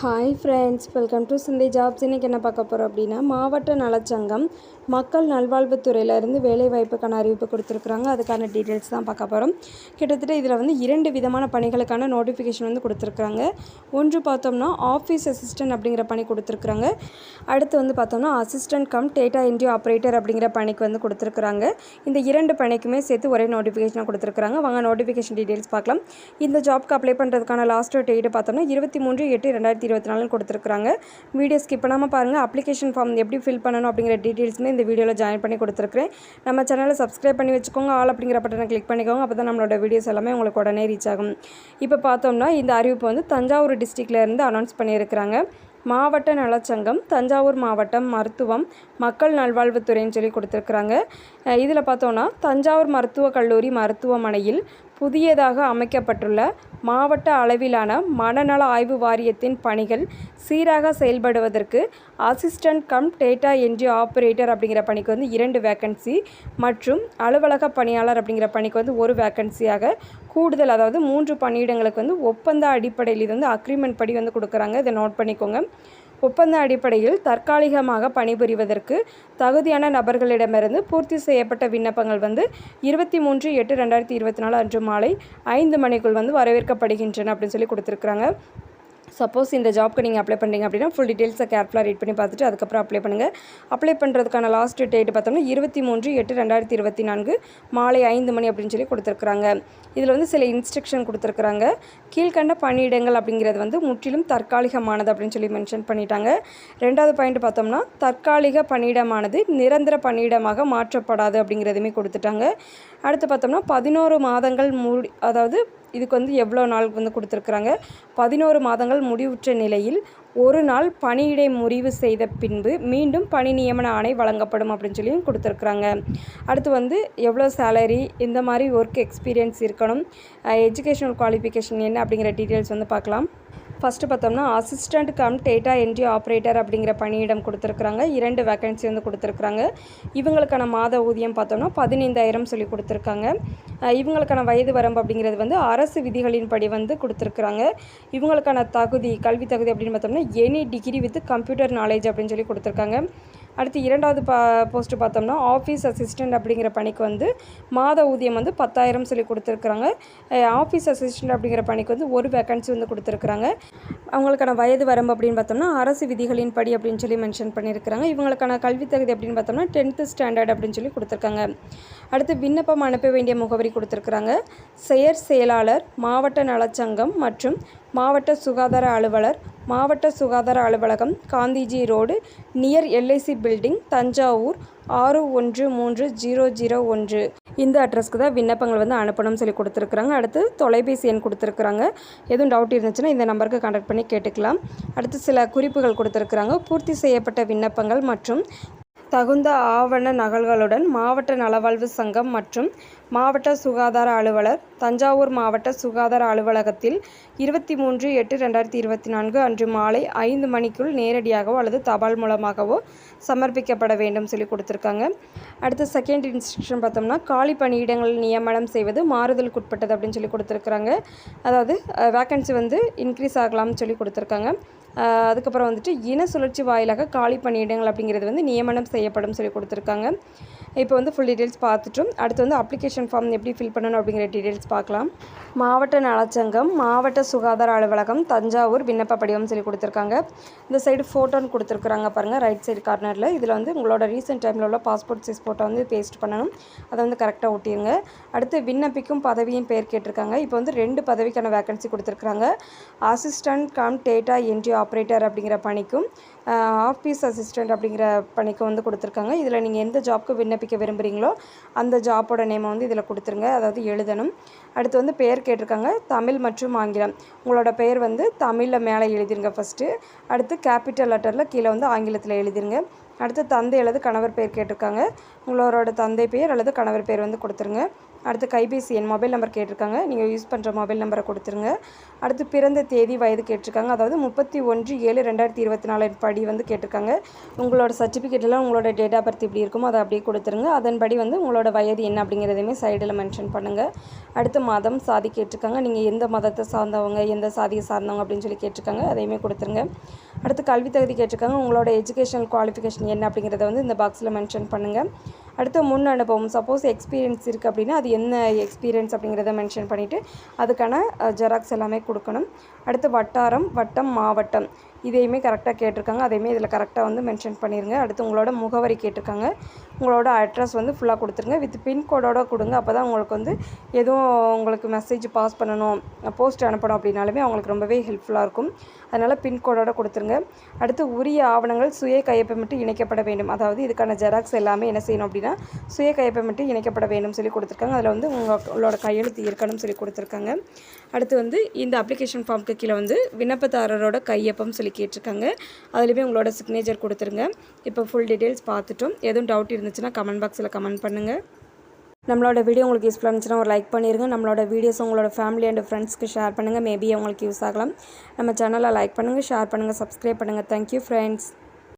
Hi friends, welcome to சிந்தி jobs. இன்றைக்கி என்ன பார்க்க போகிறோம் அப்படின்னா, மாவட்ட நலச்சங்கம் மக்கள் நல்வாழ்வுத்துறையிலேருந்து வேலைவாய்ப்புக்கான அறிவிப்பு கொடுத்துருக்குறாங்க. அதுக்கான டீட்டெயில்ஸ் தான் பார்க்க போகிறோம். கிட்டத்தட்ட இதில் வந்து 2 விதமான பணிகளுக்கான நோட்டிஃபிகேஷன் வந்து கொடுத்துருக்குறாங்க. ஒன்று பார்த்தோம்னா ஆஃபீஸ் அசிஸ்டன்ட் அப்படிங்கிற பணி கொடுத்துருக்குறாங்க. அடுத்து வந்து பார்த்தோம்னா assistant come data entry operator அப்படிங்கிற பணிக்கு வந்து கொடுத்துருக்குறாங்க. இந்த 2 பணிக்குமே சேர்த்து ஒரே நோட்டிஃபிகேஷனாக கொடுத்துருக்குறாங்க. வாங்க நோட்டிஃபிகேஷன் டீட்டெயில்ஸ் பார்க்கலாம். இந்த ஜாப்க்கு அப்ளை பண்ணுறதுக்கான லாஸ்ட் டேட் பார்த்தோம்னா 23/8/2024 கொடுத்துருக்குறாங்க. வீடியோ ஸ்கிப் பண்ணாமல் பாருங்கள். அப்ளிகேஷன் ஃபார்ம் எப்படி ஃபில் பண்ணணும் அப்படிங்கிற டீட்டெயில்ஸுமே இந்த வீடியோவில் ஜாயின் பண்ணி கொடுத்துருக்குறேன். நம்ம சேனலை சப்ஸ்கிரைப் பண்ணி வச்சுக்கோங்க. ஆல் அப்படிங்கிற பட்டனை கிளிக் பண்ணிக்கோங்க. அப்போ தான் நம்மளோட வீடியோஸ் எல்லாமே உங்களுக்கு உடனே ரீச் ஆகும். இப்போ பார்த்தோம்னா இந்த அறிவிப்பு வந்து தஞ்சாவூர் டிஸ்ட்ரிக்ட்லேருந்து அனௌன்ஸ் பண்ணியிருக்கிறாங்க. மாவட்ட நலச்சங்கம் தஞ்சாவூர் மாவட்டம் மருத்துவம் மக்கள் நல்வாழ்வுத்துறைன்னு சொல்லி கொடுத்துருக்குறாங்க. இதில் பார்த்தோன்னா தஞ்சாவூர் மருத்துவக் கல்லூரி மருத்துவமனையில் புதியதாக அமைக்கப்பட்டுள்ள மாவட்ட அளவிலான மனநல ஆய்வு வாரியத்தின் பணிகள் சீராக செயல்படுவதற்கு assistant come data entry operator அப்படிங்கிற பணிக்கு வந்து 2 வேக்கன்சி மற்றும் அலுவலக பணியாளர் அப்படிங்கிற பணிக்கு வந்து 1 வேக்கன்சியாக கூடுதல், அதாவது 3 பணியிடங்களுக்கு வந்து ஒப்பந்த அடிப்படையில் இது வந்து அக்ரிமெண்ட் படி வந்து கொடுக்குறாங்க. இதை நோட் பண்ணிக்கோங்க. ஒப்பந்த அடிப்படையில் தற்காலிகமாக பணிபுரிவதற்கு தகுதியான நபர்களிடமிருந்து பூர்த்தி செய்யப்பட்ட விண்ணப்பங்கள் வந்து 23/8/2024 அன்று மாலை 5 மணிக்குள் வந்து வரவேற்கப்படுகின்றன அப்படின்னு சொல்லி கொடுத்துருக்குறாங்க. சப்போஸ் இந்த ஜாப்க்கு நீங்கள் அப்ளை பண்ணுறீங்க அப்படின்னா ஃபுல் டீட்டெயில்ஸை கேர்ஃபுல்லாக ரீட் பண்ணி பார்த்துட்டு அதுக்கப்புறம் அப்ளை பண்ணுங்கள். அப்ளை பண்ணுறதுக்கான லாஸ்ட் டேட் பார்த்தோம்னா 23/8/2024 மாலை 5 மணி அப்படின்னு சொல்லி கொடுத்துருக்குறாங்க. இதில் வந்து சில இன்ஸ்ட்ரக்ஷன் கொடுத்துருக்குறாங்க. கீழ்கண்ட பணியிடங்கள் அப்படிங்கிறது வந்து முற்றிலும் தற்காலிகமானது அப்படின்னு சொல்லி மென்ஷன் பண்ணிட்டாங்க. 2வது பாயிண்ட் பார்த்தோம்னா தற்காலிக பணியிடமானது நிரந்தர பணியிடமாக மாற்றப்படாது அப்படிங்கிறதுமே கொடுத்துட்டாங்க. அடுத்து பார்த்தோம்னா 11 மாதங்கள் அதாவது இதுக்கு வந்து எவ்வளோ நாள் வந்து கொடுத்துருக்குறாங்க. 11 மாதங்கள் முடிவுற்ற நிலையில் 1 நாள் பணியிடை முறிவு செய்த பின்பு மீண்டும் பணி நியமன ஆணை வழங்கப்படும் அப்படின்னு சொல்லியும் கொடுத்துருக்குறாங்க. அடுத்து வந்து எவ்வளோ சேலரி, இந்த மாதிரி ஒர்க் எக்ஸ்பீரியன்ஸ் இருக்கணும், எஜுகேஷனல் குவாலிஃபிகேஷன் என்ன அப்படிங்கிற டீட்டெயில்ஸ் வந்து பார்க்கலாம். ஃபஸ்ட்டு பார்த்தோம்னா assistant come data entry operator அப்படிங்கிற பணியிடம் கொடுத்துருக்குறாங்க. 2 வேக்கன்சி வந்து கொடுத்துருக்குறாங்க. இவங்களுக்கான மாத ஊதியம் பார்த்தோம்னா 15,000 சொல்லி கொடுத்துருக்காங்க. இவங்களுக்கான வயது வரம்பு அப்படிங்கிறது வந்து அரசு விதிகளின்படி வந்து கொடுத்துருக்குறாங்க. இவங்களுக்கான கல்வி தகுதி அப்படின்னு பார்த்தோம்னா any degree with computer knowledge அப்படின்னு சொல்லி கொடுத்துருக்காங்க. அடுத்து 2வது போஸ்ட்டு பார்த்தோம்னா ஆஃபீஸ் அசிஸ்டண்ட் அப்படிங்கிற பணிக்கு வந்து மாத ஊதியம் வந்து 10,000 சொல்லி கொடுத்துருக்குறாங்க. ஆஃபீஸ் அசிஸ்டண்ட் அப்படிங்கிற பணிக்கு வந்து 1 வேக்கன்சி வந்து கொடுத்துருக்குறாங்க. அவங்களுக்கான வயது வரம்பு அப்படின்னு பார்த்தோம்னா அரசு விதிகளின் படி அப்படின்னு சொல்லி மென்ஷன் பண்ணியிருக்கிறாங்க. இவங்களுக்கான கல்வி தகுதி அப்படின்னு பார்த்தோம்னா 10th ஸ்டாண்டர்ட் அப்படின்னு சொல்லி கொடுத்துருக்காங்க. அடுத்து விண்ணப்பம் அனுப்ப வேண்டிய முகவரி கொடுத்துருக்குறாங்க. செயலாளர் மாவட்ட நலச்சங்கம் மற்றும் மாவட்ட சுகாதார அலுவலர் மாவட்ட சுகாதார அலுவலகம் Gandhiji road near LIC building Thanjavur 613001 இந்த அட்ரஸ்க்கு தான் விண்ணப்பங்கள் வந்து அனுப்பணும்னு சொல்லி கொடுத்துருக்குறாங்க. அடுத்து தொலைபேசி எண் கொடுத்துருக்குறாங்க. எதுவும் டவுட் இருந்துச்சுன்னா இந்த நம்பருக்கு கான்டாக்ட் பண்ணி கேட்டுக்கலாம். அடுத்து சில குறிப்புகள் கொடுத்துருக்குறாங்க. பூர்த்தி செய்யப்பட்ட விண்ணப்பங்கள் மற்றும் தகுந்த ஆவண நகல்களுடன் மாவட்ட நலவாழ்வு சங்கம் மற்றும் மாவட்ட சுகாதார அலுவலர் தஞ்சாவூர் மாவட்ட சுகாதார அலுவலகத்தில் 23/8/2024 அன்று மாலை 5 மணிக்குள் நேரடியாகவோ அல்லது தபால் மூலமாகவோ சமர்ப்பிக்கப்பட வேண்டும் சொல்லி கொடுத்துருக்காங்க. அடுத்து செகண்ட் இன்ஸ்ட்ரக்ஷன் பார்த்தோம்னா காலி பணியிடங்கள் நியமனம் செய்வது மாறுதலுக்குட்பட்டது அப்படின்னு சொல்லி கொடுத்துருக்குறாங்க. அதாவது வேக்கன்சி வந்து இன்க்ரீஸ் ஆகலாம்னு சொல்லி கொடுத்துருக்காங்க. அதுக்கப்புறம் வந்துட்டு இன சுழற்சி வாயிலாக காலி பணியிடங்கள் அப்படிங்கிறது வந்து நியமனம் செய்யப்படும் சொல்லி கொடுத்துருக்காங்க. இப்போ வந்து ஃபுல் டீட்டெயில்ஸ் பார்த்துட்டோம். அடுத்து வந்து அப்ளிகேஷன் ஃபார்ம் எப்படி ஃபில் பண்ணணும் அப்படிங்கிற டீட்டெயில்ஸ் பார்க்கலாம். மாவட்ட நலச்சங்கம் மாவட்ட சுகாதார அலுவலகம் தஞ்சாவூர் விண்ணப்ப படிவம் சொல்லி கொடுத்துருக்காங்க. இந்த சைடு ஃபோட்டோன்னு கொடுத்துருக்குறாங்க பாருங்கள், ரைட் சைடு கார்னரில். இதில் வந்து உங்களோட ரீசெண்ட் டைமில் உள்ள பாஸ்போர்ட் சைஸ் ஃபோட்டோ வந்து பேஸ்ட் பண்ணணும். அதை வந்து கரெக்டாக ஒட்டிடுங்க. அடுத்து விண்ணப்பிக்கும் பதவியின் பெயர் கேட்டிருக்காங்க. இப்போ வந்து 2 பதவிக்கான வேக்கன்சி கொடுத்துருக்குறாங்க. Assistant come data entry operator அப்படிங்கிற பணிக்கும் ஆஃபீஸ் அசிஸ்டண்ட் அப்படிங்கிற பணிக்கும் வந்து கொடுத்துருக்காங்க. இதில் நீங்கள் எந்த ஜாப்க்கு விண்ணப்பிக்க விரும்புகிறீங்களோ அந்த ஜாப்போட நேமை வந்து இதில் கொடுத்துருங்க, அதாவது எழுதணும். அடுத்து வந்து பெயர் கேட்டிருக்காங்க, தமிழ் மற்றும் ஆங்கிலம். உங்களோட பெயர் வந்து தமிழில் மேலே எழுதிருங்க ஃபஸ்ட்டு. அடுத்து கேபிட்டல் லெட்டரில் கீழே வந்து ஆங்கிலத்தில் எழுதிருங்க. அடுத்து தந்தை அல்லது கணவர் பெயர் கேட்டிருக்காங்க. உங்களோட தந்தை பெயர் அல்லது கணவர் பெயர் வந்து கொடுத்துருங்க. அடுத்து கைபேசி எண் மொபைல் நம்பர் கேட்டிருக்காங்க, நீங்கள் யூஸ் பண்ணுற மொபைல் நம்பரை கொடுத்துருங்க. அடுத்து பிறந்த தேதி வயது கேட்டிருக்காங்க, அதாவது 31/7/2024 படி வந்து கேட்டிருக்காங்க. உங்களோட சர்டிஃபிகேட்டில் உங்களோட டேட் ஆஃப் பர்த் இப்படி இருக்குமோ அதை அப்படியே கொடுத்துருங்க. அதன்படி வந்து உங்களோட வயது என்ன அப்படிங்கிறதையுமே சைடில் மென்ஷன் பண்ணுங்கள். அடுத்து மதம் சாதி கேட்டிருக்காங்க, நீங்கள் எந்த மதத்தை சார்ந்தவங்க எந்த சாதியை சார்ந்தவங்க அப்படின்னு சொல்லி கேட்டிருக்காங்க, அதையுமே கொடுத்துருங்க. அடுத்து கல்வி தகுதி கேட்டிருக்காங்க, உங்களோட எஜுகேஷனல் குவாலிஃபிகேஷன் என்ன அப்படிங்கிறத வந்து இந்த பாக்ஸில் மென்ஷன் பண்ணுங்கள். அடுத்து முன் அனுபவம், சப்போஸ் எக்ஸ்பீரியன்ஸ் இருக்குது அப்படின்னா அது என்ன எக்ஸ்பீரியன்ஸ் அப்படிங்கிறத மென்ஷன் பண்ணிவிட்டு அதுக்கான ஜெராக்ஸ் எல்லாமே கொடுக்கணும். அடுத்து வட்டாரம், வட்டம், மாவட்டம் இதையுமே கரெக்டாக கேட்டிருக்காங்க, அதையுமே இதில் கரெக்டாக வந்து மென்ஷன் பண்ணிடுங்க. அடுத்து உங்களோட முகவரி கேட்டிருக்காங்க, உங்களோட அட்ரஸ் வந்து ஃபுல்லாக கொடுத்துருங்க. வித் பின்கோடோட கொடுங்க, அப்போ தான் உங்களுக்கு வந்து எதுவும் உங்களுக்கு மெசேஜ் பாஸ் பண்ணணும் போஸ்ட் அனுப்பணும் அப்படின்னாலுமே அவங்களுக்கு ரொம்பவே ஹெல்ப்ஃபுல்லாக இருக்கும். அதனால் பின்கோடோட கொடுத்துருங்க. அடுத்து உரிய ஆவணங்கள் சுய கையொப்பமிட்டு இணைக்கப்பட வேண்டும், அதாவது இதுக்கான ஜெராக்ஸ் எல்லாமே என்ன செய்யணும் அப்படின்னா சுய கையொப்பமிட்டு இணைக்கப்பட வேண்டும் சொல்லி கொடுத்துருக்காங்க. அதில் வந்து உங்களோட கையெழுத்து இருக்கணும்னு சொல்லி கொடுத்துருக்காங்க. அடுத்து வந்து இந்த அப்ளிகேஷன் ஃபார்முக்கு கீழே வந்து விண்ணப்பதாரரோட கையொப்பம் சொல்லி கேட்டிருக்காங்க, அதுலேயுமே உங்களோட சிக்னேச்சர் கொடுத்துருங்க. இப்போ ஃபுல் டீட்டெயில்ஸ் பார்த்துட்டோம். எதுவும் டவுட் இருந்துச்சுன்னா கமெண்ட் பாக்ஸில் கமெண்ட் பண்ணுங்கள். நம்மளோட வீடியோ உங்களுக்கு யூஸ்ஃபுல்லாக இருந்துச்சுன்னா ஒரு லைக் பண்ணிடுங்க. நம்மளோட வீடியோஸ் உங்களோட ஃபேமிலி அண்ட் ஃப்ரெண்ட்ஸ்க்கு ஷேர் பண்ணுங்கள், மேபி அவங்களுக்கு யூஸ் ஆகலாம். நம்ம சேனலை லைக் பண்ணுங்கள், ஷேர் பண்ணுங்கள், சப்ஸ்கிரைப் பண்ணுங்கள். Thank you friends.